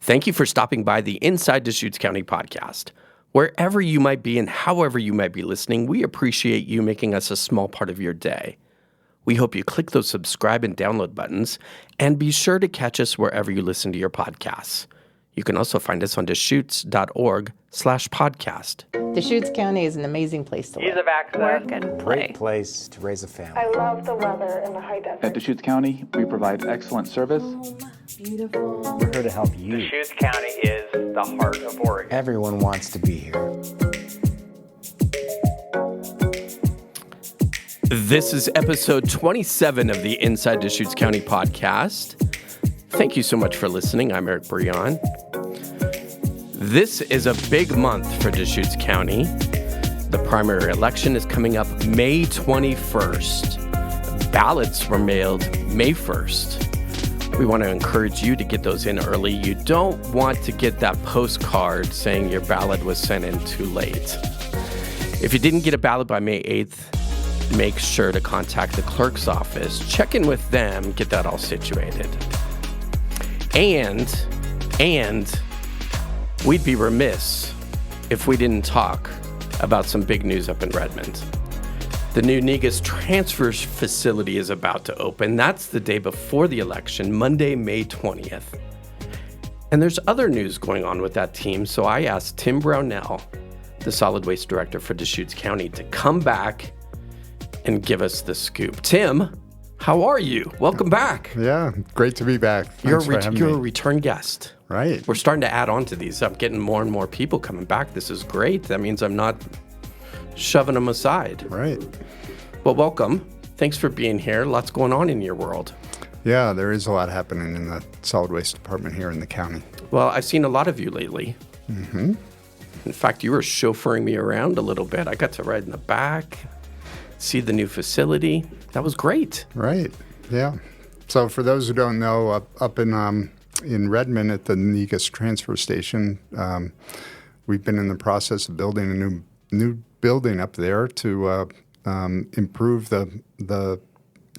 Thank you for stopping by the Inside Deschutes County podcast. Wherever you might be and however you might be listening, we appreciate you making us a small part of your day. We hope you click those subscribe and download buttons, and be sure to catch us wherever you listen to your podcasts. You can also find us on Deschutes.org/podcast. Deschutes County is an amazing place to live, work, and play. Great place to raise a family. I love the weather and the high desert. At Deschutes County, we provide excellent service. Beautiful. We're here to help you. Deschutes County is the heart of Oregon. Everyone wants to be here. This is episode 27 of the Inside Deschutes County podcast. Thank you so much for listening. I'm Eric Brion. This is a big month for Deschutes County. The primary election is coming up May 21st. Ballots were mailed May 1st. We want to encourage you to get those in early. You don't want to get that postcard saying your ballot was sent in too late. If you didn't get a ballot by May 8th, make sure to contact the clerk's office. Check in with them, get that all situated. And we'd be remiss if we didn't talk about some big news up in Redmond. The new Negus transfer facility is about to open. That's the day before the election, Monday, May 20th. And there's other news going on with that team, so I asked Tim Brownell, the solid waste director for Deschutes County, to come back and give us the scoop. Tim, how are you? Welcome back. Yeah, great to be back. You're Thanks for having a me. return guest. Right. We're starting to add on to these. I'm getting more and more people coming back. This is great. That means I'm not shoving them aside. Right. Well, welcome. Thanks for being here. Lots going on in your world. Yeah, there is a lot happening in the solid waste department here in the county. Well, I've seen a lot of you lately. Mm-hmm. In fact, you were chauffeuring me around a little bit. I got to ride in the back, see the new facility. That was great. Right. Yeah. So for those who don't know, up in Redmond at the Negus transfer station, we've been in the process of building a new building up there to improve the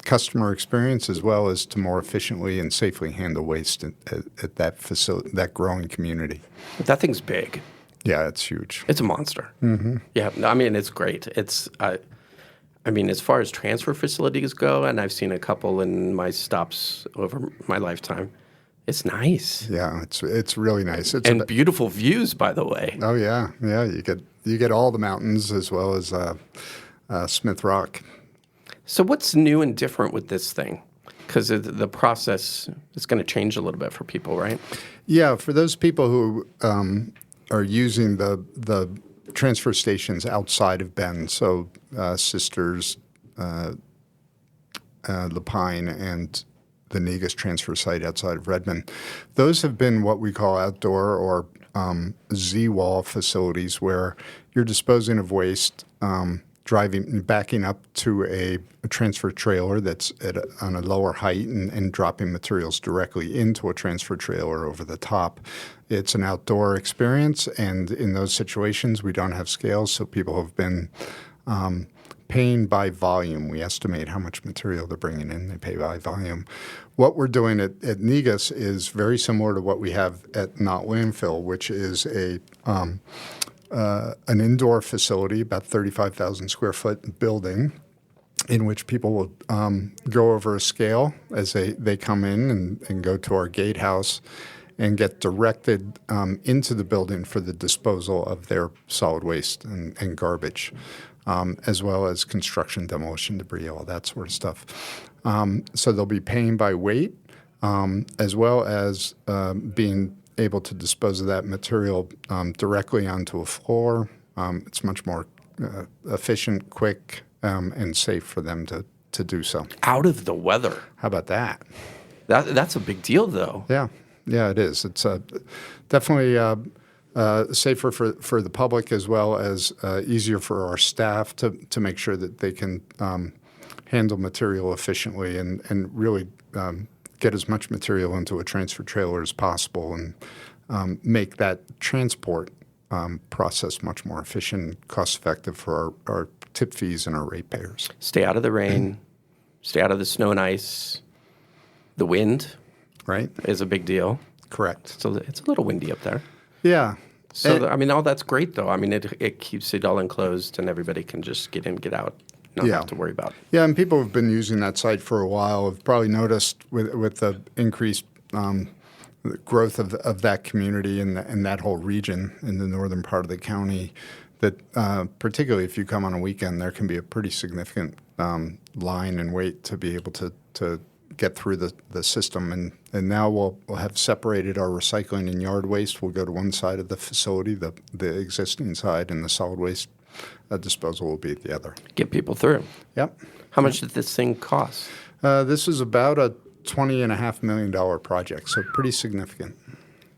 customer experience, as well as to more efficiently and safely handle waste at that facility, that growing community. That thing's big. Yeah, it's huge. It's a monster. Mm-hmm. Yeah, I mean, it's great. It's, I mean, as far as transfer facilities go, and I've seen a couple in my stops over my lifetime, it's nice. Yeah, it's really nice. And beautiful views, by the way. Oh yeah, yeah. You get all the mountains as well as Smith Rock. So what's new and different with this thing? Because the process is going to change a little bit for people, right? Yeah, for those people who are using the transfer stations outside of Bend, so Sisters, Lapine, and the Negus transfer site outside of Redmond, those have been what we call outdoor or Z-wall facilities, where you're disposing of waste, backing up to a transfer trailer that's on a lower height and dropping materials directly into a transfer trailer over the top. It's an outdoor experience, and in those situations, we don't have scales, so people have been paying by volume. We estimate how much material they're bringing in. They pay by volume. What we're doing at Negus is very similar to what we have at Not Landfill, which is an indoor facility, about 35,000 square foot building, in which people will go over a scale as they come in and go to our gatehouse and get directed into the building for the disposal of their solid waste and garbage, as well as construction, demolition debris, all that sort of stuff. So they'll be paying by weight, as well as being able to dispose of that material directly onto a floor. It's much more efficient, quick, and safe for them to do so. Out of the weather. How about that? That's a big deal, though. Yeah, it is. It's definitely safer for the public, as well as easier for our staff to make sure that they can handle material efficiently and really get as much material into a transfer trailer as possible and make that transport process much more efficient and cost-effective for our tip fees and our ratepayers. Stay out of the rain, stay out of the snow and ice. The wind, right, is a big deal. Correct. So it's a little windy up there. Yeah. So, all that's great, though. I mean, it keeps it all enclosed, and everybody can just get in, get out, not have to worry about. Yeah, and people have been using that site for a while. Have probably noticed with the increased growth of that community and that whole region in the northern part of the county, that particularly if you come on a weekend, there can be a pretty significant line and wait to be able to get through the system. And now we'll have separated our recycling and yard waste. We'll go to one side of the facility, the existing side, and the solid waste disposal will be at the other. Get people through. Yep. How much did this thing cost? This is about a $20.5 million project, so pretty significant.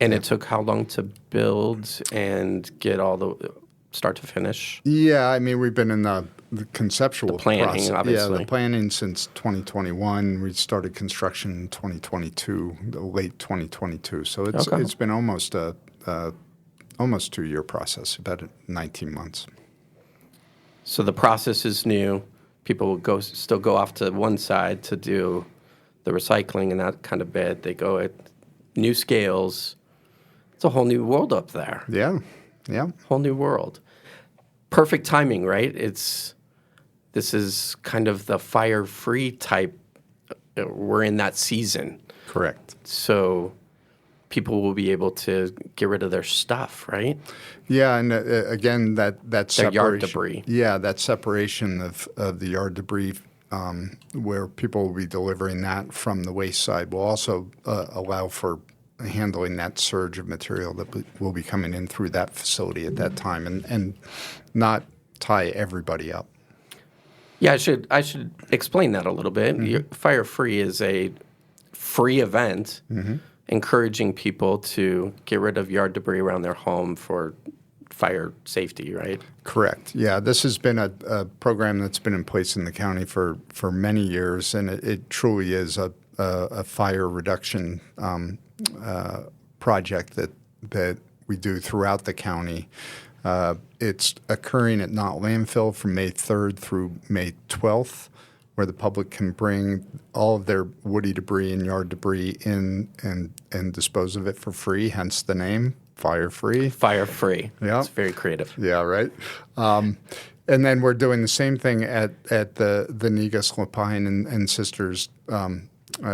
And it took how long to build and get all the start to finish? Yeah, I mean, we've been in the conceptual planning, process. obviously. Yeah, the planning since 2021. We started construction in 2022, late 2022. So it's been almost a 2-year process, about 19 months. So the process is new. People will still go off to one side to do the recycling and that kind of bit. They go at new scales. It's a whole new world up there. Yeah. Whole new world. Perfect timing, right? This is kind of the fire-free type. We're in that season. Correct. So people will be able to get rid of their stuff, right? Yeah, and again, that separation. Yard debris. Yeah, that separation of the yard debris, where people will be delivering that from the waste side, will also allow for handling that surge of material that will be coming in through that facility at that time, and not tie everybody up. Yeah, I should explain that a little bit. Fire Free is a free event encouraging people to get rid of yard debris around their home for fire safety, right? Correct. Yeah, this has been a program that's been in place in the county for many years, and it truly is a fire reduction project that we do throughout the county. It's occurring at Not Landfill from May 3rd through May 12th, where the public can bring all of their woody debris and yard debris in and dispose of it for free, hence the name, Fire Free. Fire Free. Yeah. It's very creative. Yeah, right. And then we're doing the same thing at the Negus, Lapine, and Sisters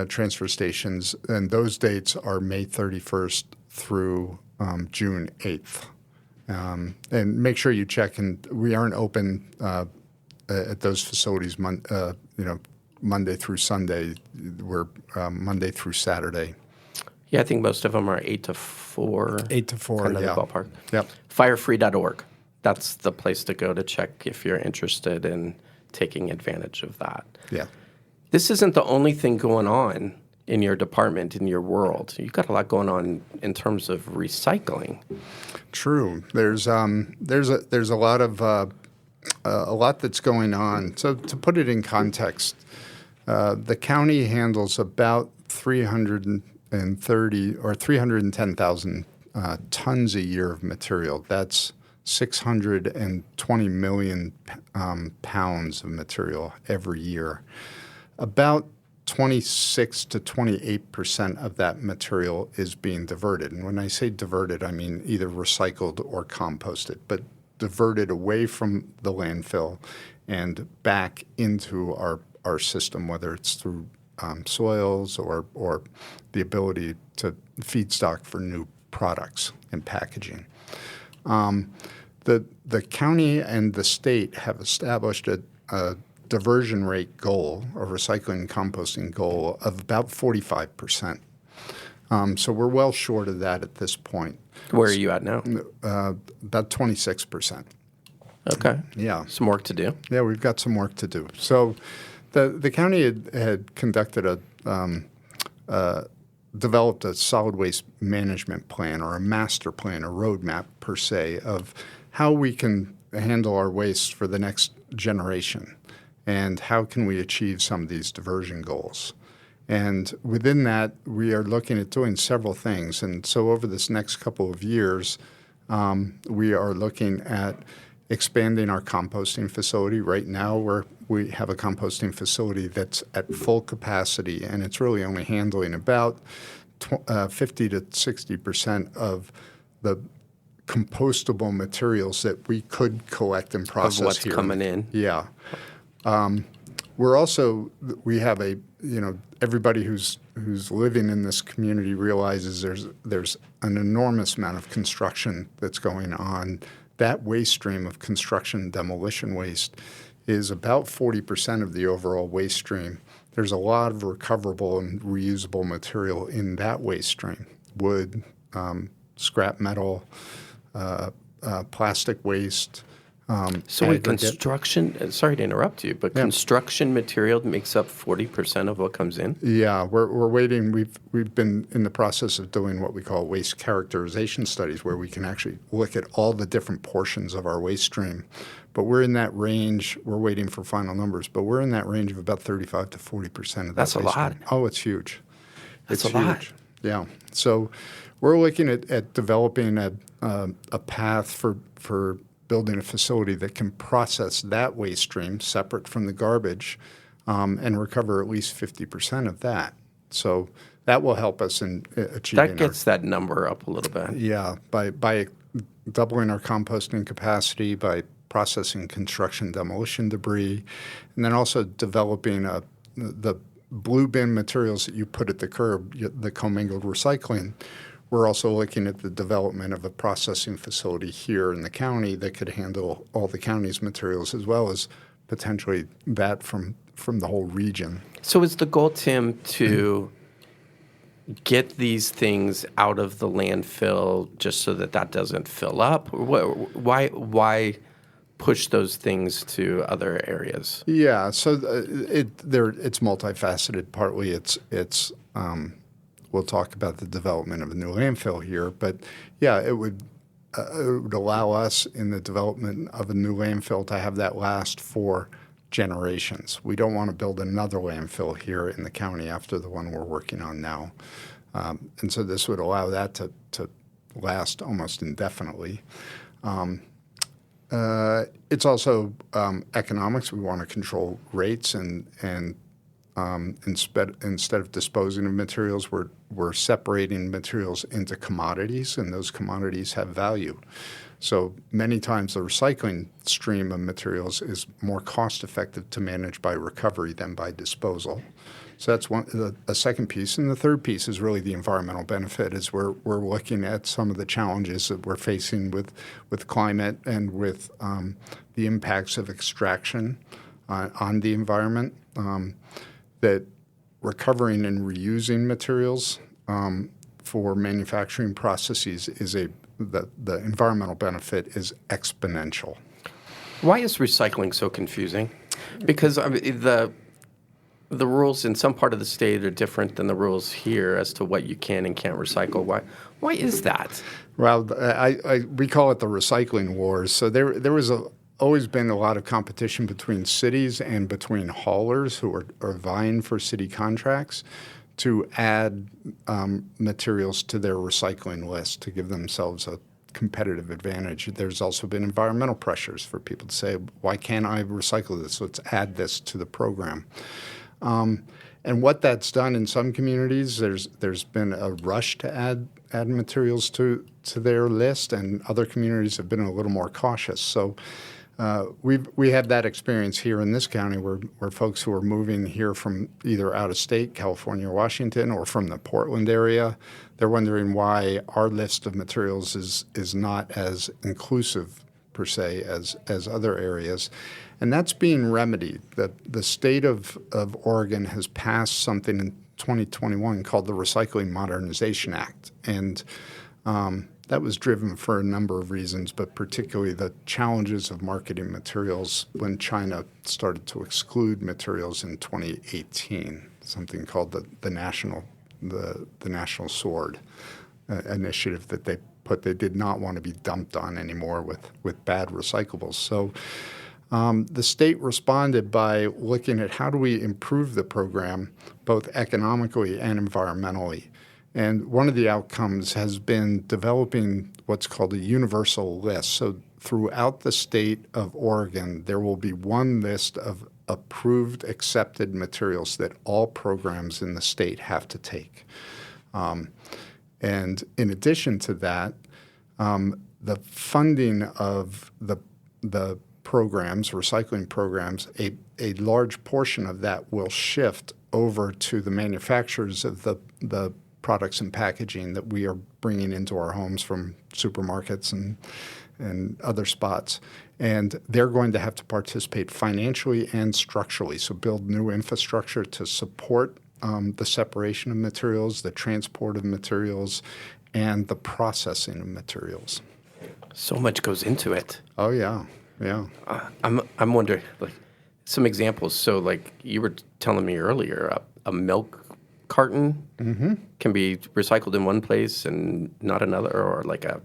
transfer stations, and those dates are May 31st through June 8th. And make sure you check, and we aren't open at those facilities Monday through Sunday. We're Monday through Saturday. Yeah, I think most of them are 8 to 4. 8 to 4, kind of yeah. the ballpark. Yep. Firefree.org. That's the place to go to check if you're interested in taking advantage of that. Yeah. This isn't the only thing going on in your department, in your world. You've got a lot going on in terms of recycling. True. There's a lot of a lot that's going on. So to put it in context, the county handles about 330 or 310,000 tons a year of material. That's 620 million pounds of material every year. About 26 to 28% of that material is being diverted. And when I say diverted, I mean either recycled or composted, but diverted away from the landfill and back into our system, whether it's through soils or the ability to feedstock for new products and packaging. The county and the state have established a diversion rate goal, or recycling and composting goal, of about 45%. So we're well short of that at this point. Where are you at now? About 26%. Okay. Yeah. Some work to do. Yeah, we've got some work to do. So the county had conducted developed a solid waste management plan, or a master plan, a roadmap per se, of how we can handle our waste for the next generation, and how can we achieve some of these diversion goals. And within that, we are looking at doing several things. And so over this next couple of years, we are looking at expanding our composting facility. Right now, we have a composting facility that's at full capacity, and it's really only handling about 50 to 60% of the compostable materials that we could collect and process Of what's here. coming in. Yeah. We have everybody who's living in this community realizes there's an enormous amount of construction that's going on. That waste stream of construction demolition waste is about 40% of the overall waste stream. There's a lot of recoverable and reusable material in that waste stream: wood, scrap metal, plastic waste. So wait, construction, sorry to interrupt you, but construction material makes up 40% of what comes in? Yeah, we're waiting. We've been in the process of doing what we call waste characterization studies, where we can actually look at all the different portions of our waste stream. But we're in that range. We're waiting for final numbers, but we're in that range of about 35 to 40% of that. That's a waste lot. stream. Oh, it's huge. That's it's a lot. huge. Yeah. So we're looking at developing a path for building a facility that can process that waste stream separate from the garbage and recover at least 50% of that. So that will help us in achieving That gets that number up a little bit. Yeah, by doubling our composting capacity, by processing construction demolition debris, and then also developing the blue bin materials that you put at the curb, the commingled recycling. We're also looking at the development of a processing facility here in the county that could handle all the county's materials, as well as potentially that from the whole region. So is the goal, Tim, to get these things out of the landfill just so that doesn't fill up? Why push those things to other areas? Yeah, so it's multifaceted. Partly it's we'll talk about the development of a new landfill here, but yeah, it would allow us in the development of a new landfill to have that last for generations. We don't want to build another landfill here in the county after the one we're working on now. And so this would allow that to last almost indefinitely. It's also economics. We want to control rates, and instead of disposing of materials, we're separating materials into commodities, and those commodities have value. So many times the recycling stream of materials is more cost-effective to manage by recovery than by disposal. So that's a second piece. And the third piece is really the environmental benefit, is we're looking at some of the challenges that we're facing with climate and with the impacts of extraction on the environment, that recovering and reusing materials for manufacturing processes is the environmental benefit is exponential. Why is recycling so confusing? Because the rules in some part of the state are different than the rules here as to what you can and can't recycle. Why is that? Well, we call it the recycling wars. So there was always been a lot of competition between cities and between haulers who are vying for city contracts to add materials to their recycling list to give themselves a competitive advantage. There's also been environmental pressures for people to say, why can't I recycle this? Let's add this to the program. And what that's done in some communities, there's been a rush to add materials to their list, and other communities have been a little more cautious. So we have that experience here in this county where folks who are moving here from either out of state, California or Washington, or from the Portland area, they're wondering why our list of materials is not as inclusive per se as other areas. And that's being remedied. The state of Oregon has passed something in 2021 called the Recycling Modernization Act. And that was driven for a number of reasons, but particularly the challenges of marketing materials when China started to exclude materials in 2018, something called the National Sword initiative that they did not want to be dumped on anymore with bad recyclables. So the state responded by looking at how do we improve the program both economically and environmentally. And one of the outcomes has been developing what's called a universal list. So throughout the state of Oregon, there will be one list of approved, accepted materials that all programs in the state have to take. And in addition to that, the funding of the programs, recycling programs, a large portion of that will shift over to the manufacturers of the products and packaging that we are bringing into our homes from supermarkets and other spots. And they're going to have to participate financially and structurally, so build new infrastructure to support the separation of materials, the transport of materials, and the processing of materials. So much goes into it. Oh, yeah, yeah. I'm wondering, like, some examples. So, like, you were telling me earlier, a milk carton can be recycled in one place and not another, or like a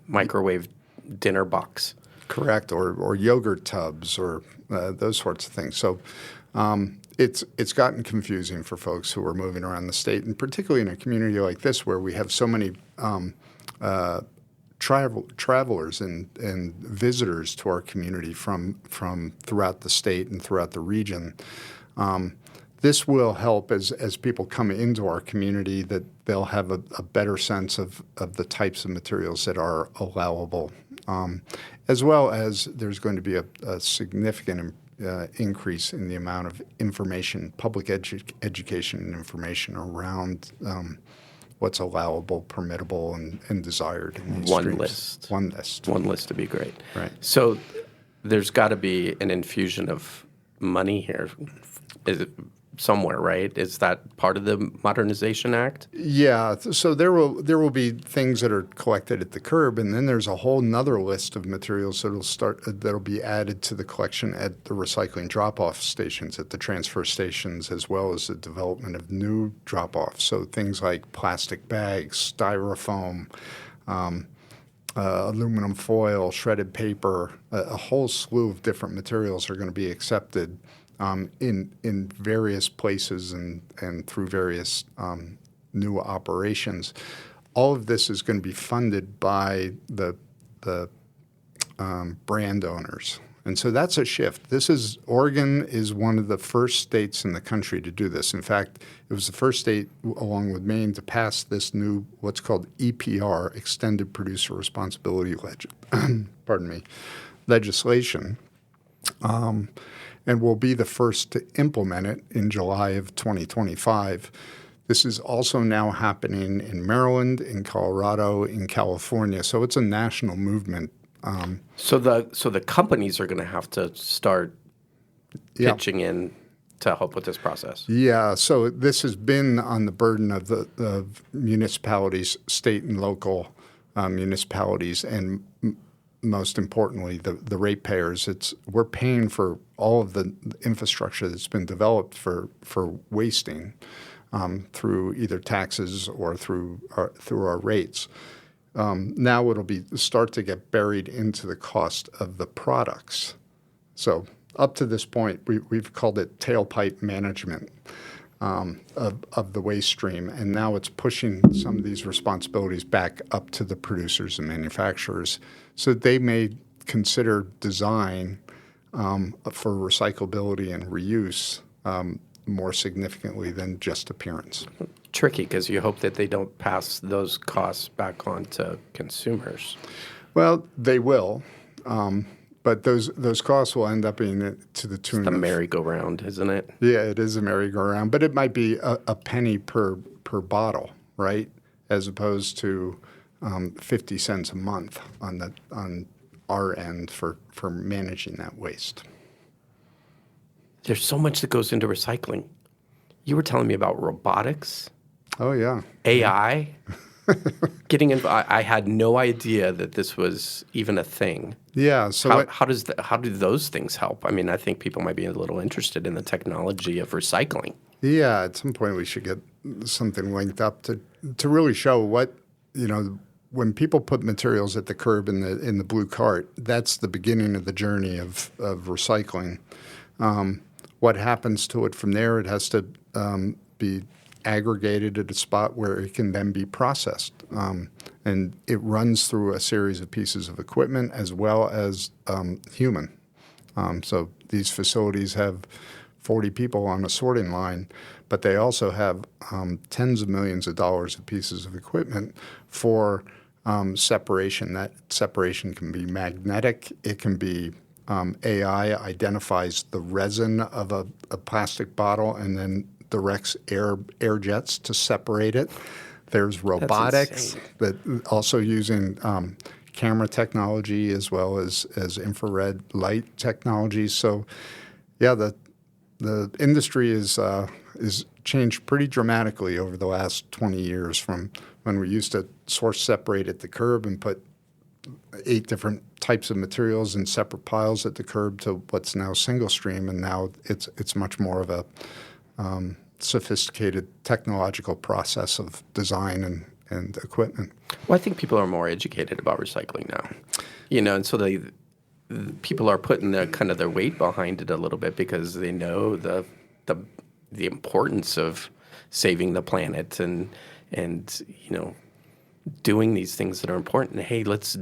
microwave dinner box. Correct, or yogurt tubs, or those sorts of things. So it's gotten confusing for folks who are moving around the state, and particularly in a community like this where we have so many travelers and visitors to our community from throughout the state and throughout the region. This will help as people come into our community, that they'll have a better sense of the types of materials that are allowable, as well as there's going to be a significant increase in the amount of information, public education and information around what's allowable, permittable, and desired in these streams. One list. One list to be great. Right. So there's got to be an infusion of money here. Is it somewhere, right? Is that part of the Modernization Act? Yeah. So there will be things that are collected at the curb, and then there's a whole nother list of materials that'll be added to the collection at the recycling drop-off stations, at the transfer stations, as well as the development of new drop-offs. So things like plastic bags, styrofoam, aluminum foil, shredded paper, a whole slew of different materials are going to be accepted in various places and through various new operations. All of this is going to be funded by the brand owners. And so that's a shift. Oregon is one of the first states in the country to do this. In fact, it was the first state, along with Maine, to pass this new, what's called EPR, Extended Producer Responsibility legislation. And will be the first to implement it in July of 2025. This is also now happening in Maryland, in Colorado, in California. So it's a national movement. So the companies are going to have to start pitching in to help with this process. Yeah. So this has been on the burden of the municipalities, state and local municipalities, and most importantly, the ratepayers. We're paying for all of the infrastructure that's been developed for wasting through either taxes or through our rates. Now it'll start to get buried into the cost of the products. So up to this point, we've called it tailpipe management of the waste stream, and now it's pushing some of these responsibilities back up to the producers and manufacturers, so they may consider design for recyclability and reuse more significantly than just appearance. Tricky, because you hope that they don't pass those costs back on to consumers. Well, they will, but those costs will end up being to the tune of... It's the merry-go-round, isn't it? Yeah, it is a merry-go-round, but it might be a penny per bottle, right, as opposed to 50 cents a month on our end for managing that waste. There's so much that goes into recycling. You were telling me about robotics. Oh, yeah. AI. Getting involved. I had no idea that this was even a thing. Yeah. So how do those things help? I mean, I think people might be a little interested in the technology of recycling. Yeah. At some point, we should get something linked up to really show what, when people put materials at the curb in the blue cart, that's the beginning of the journey of recycling. What happens to it from there? It has to be aggregated at a spot where it can then be processed. And it runs through a series of pieces of equipment as well as human. So these facilities have 40 people on a sorting line, but they also have tens of millions of dollars of pieces of equipment for separation. That separation can be magnetic. It can be AI identifies the resin of a plastic bottle and then directs air jets to separate it. There's robotics that also using camera technology as well as infrared light technology. So, yeah, the industry is changed pretty dramatically over the last 20 years from when we used to source separate at the curb and put 8 different types of materials in separate piles at the curb to what's now single stream, and now it's much more of a sophisticated technological process of design and equipment. Well, I think people are more educated about recycling now, and so people are putting their weight behind it a little bit because they know the importance of saving the planet and doing these things that are important. Hey, let's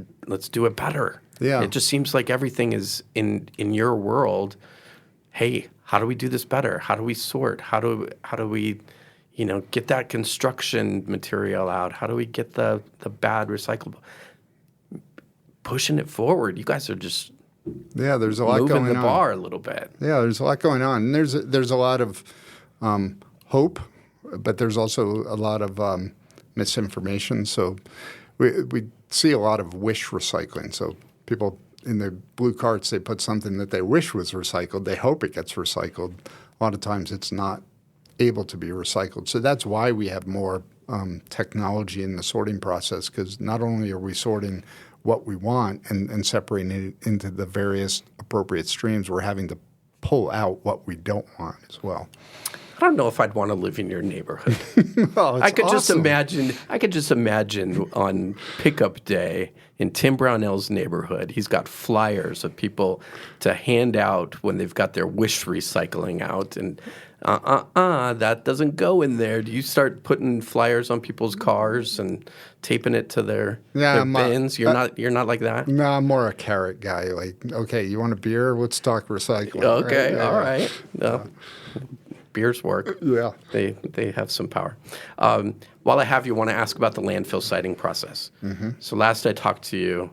do it better. Yeah. It just seems like everything is in your world. Hey, how do we do this better? How do we sort? How do we, get that construction material out? How do we get the bad recyclable? Pushing it forward. You guys are just there's a lot moving going the on. bar a little bit. Yeah, there's a lot going on. And there's a lot of hope, but there's also a lot of misinformation. So we see a lot of wish recycling. So people in their blue carts, they put something that they wish was recycled. They hope it gets recycled. A lot of times it's not able to be recycled. So that's why we have more technology in the sorting process, because not only are we sorting what we want and separating it into the various appropriate streams, we're having to pull out what we don't want as well. I don't know if I'd want to live in your neighborhood. Oh, it's I could awesome. just imagine on pickup day in Tim Brownell's neighborhood, he's got flyers of people to hand out when they've got their wish recycling out, and that doesn't go in there. Do you start putting flyers on people's cars and taping it to their bins? You're not like that? No, I'm more a carrot guy. Like, okay, you want a beer? Let's talk recycling. Okay, right? all right. No. Beers work. Yeah. They have some power. While I have you, I want to ask about the landfill siting process. Mm-hmm. So last I talked to you,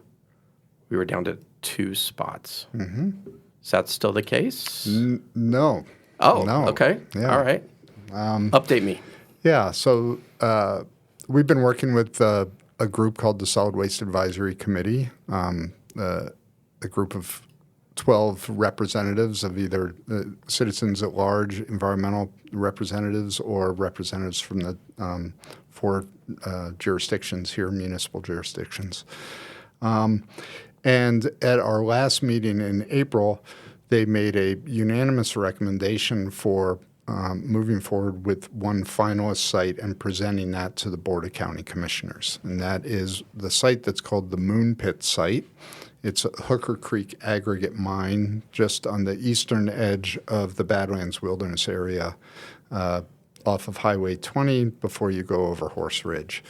we were down to 2 spots. Mm-hmm. Is that still the case? No. Oh, no. Okay. Yeah. All right. Update me. Yeah, so we've been working with a group called the Solid Waste Advisory Committee, a group of 12 representatives of either citizens at large, environmental representatives, or representatives from the 4 jurisdictions here, municipal jurisdictions. And at our last meeting in April, they made a unanimous recommendation for moving forward with one finalist site and presenting that to the Board of County Commissioners. And that is the site that's called the Moon Pit site. It's a Hooker Creek aggregate mine just on the eastern edge of the Badlands Wilderness area off of Highway 20 before you go over Horse Ridge.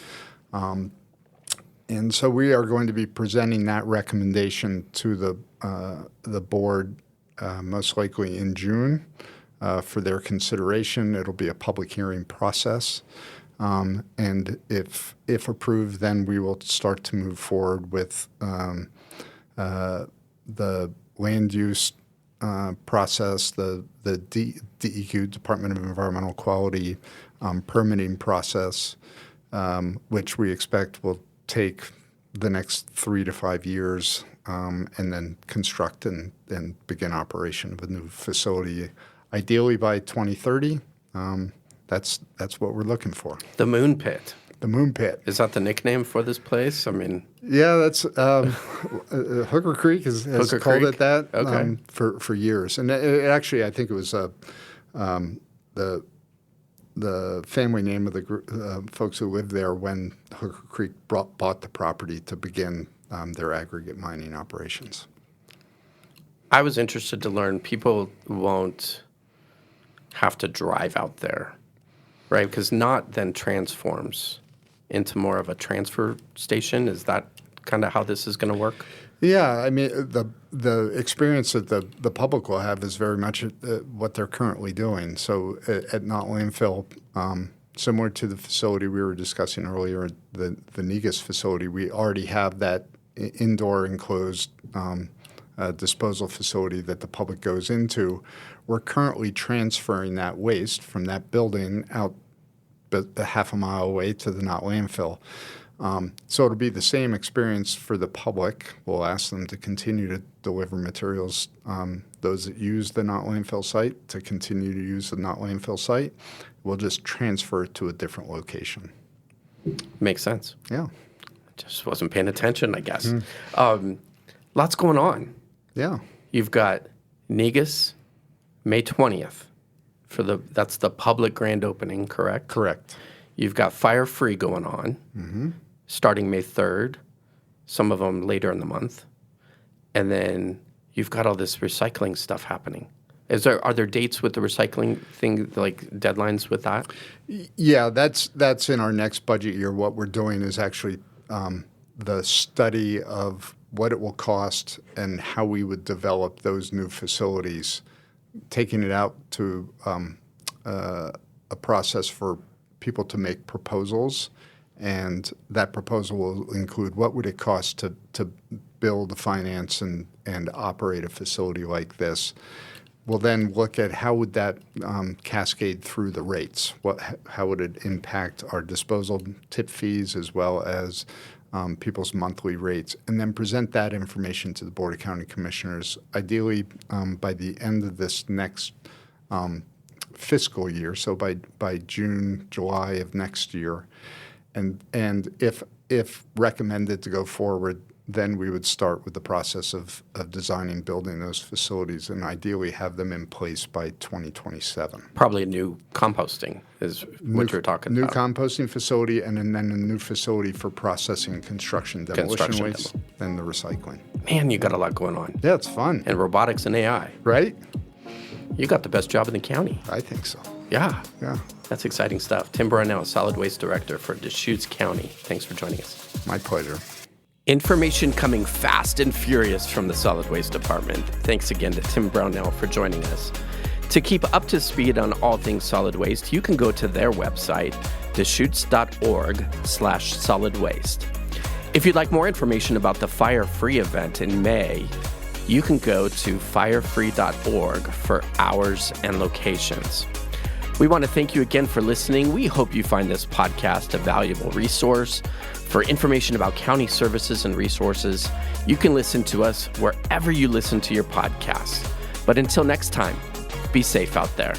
And so we are going to be presenting that recommendation to the board most likely in June for their consideration. It'll be a public hearing process. And if approved, then we will start to move forward with the land use process, the DEQ, Department of Environmental Quality, permitting process, which we expect will take the next 3 to 5 years, and then construct and begin operation of a new facility, ideally by 2030. That's what we're looking for. The Moon Pit. The Moon Pit. Is that the nickname for this place? I mean, yeah, that's Hooker Creek has Hooker called Creek? it that Okay. For years, and it actually I think it was the family name of the folks who lived there when Hooker Creek bought the property to begin their aggregate mining operations. I was interested to learn people won't have to drive out there, right? Because not then transforms into more of a transfer station. Is that kind of how this is going to work? Yeah, I mean, the experience that the public will have is very much what they're currently doing. So at Not Landfill, similar to the facility we were discussing earlier, the Negus facility, we already have that indoor enclosed disposal facility that the public goes into. We're currently transferring that waste from that building out a half a mile away to the Not Landfill. So it'll be the same experience for the public. We'll ask them to continue to deliver materials, those that use the Not Landfill site, to continue to use the Not Landfill site. We'll just transfer it to a different location. Makes sense. Yeah. Just wasn't paying attention, I guess. Lots going on. Yeah. You've got Negus, May 20th. That's the public grand opening, correct? Correct. You've got Fire Free going on, starting May 3rd, some of them later in the month. And then you've got all this recycling stuff happening. Are there dates with the recycling thing, like deadlines with that? Yeah, that's in our next budget year. What we're doing is actually the study of what it will cost and how we would develop those new facilities, taking it out to a process for people to make proposals, and that proposal will include what would it cost to build, finance, and operate a facility like this. We'll then look at how would that cascade through the rates. How would it impact our disposal tip fees as well as people's monthly rates, and then present that information to the Board of County Commissioners, ideally by the end of this next fiscal year, so by June, July of next year. And if recommended to go forward, then we would start with the process of designing, building those facilities, and ideally have them in place by 2027. Probably a new composting is what you're talking New about. composting facility, and then a new facility for processing construction demolition waste, and the recycling. Man, you got a lot going on. Yeah, it's fun. And robotics and AI. Right? You got the best job in the county. I think so. Yeah. Yeah. That's exciting stuff. Tim Brownell, Solid Waste Director for Deschutes County. Thanks for joining us. My pleasure. Information coming fast and furious from the Solid Waste Department. Thanks again to Tim Brownell for joining us. To keep up to speed on all things solid waste, you can go to their website, deschutes.org/solid waste. If you'd like more information about the Fire Free event in May, you can go to firefree.org for hours and locations. We want to thank you again for listening. We hope you find this podcast a valuable resource. For information about county services and resources, you can listen to us wherever you listen to your podcasts. But until next time, be safe out there.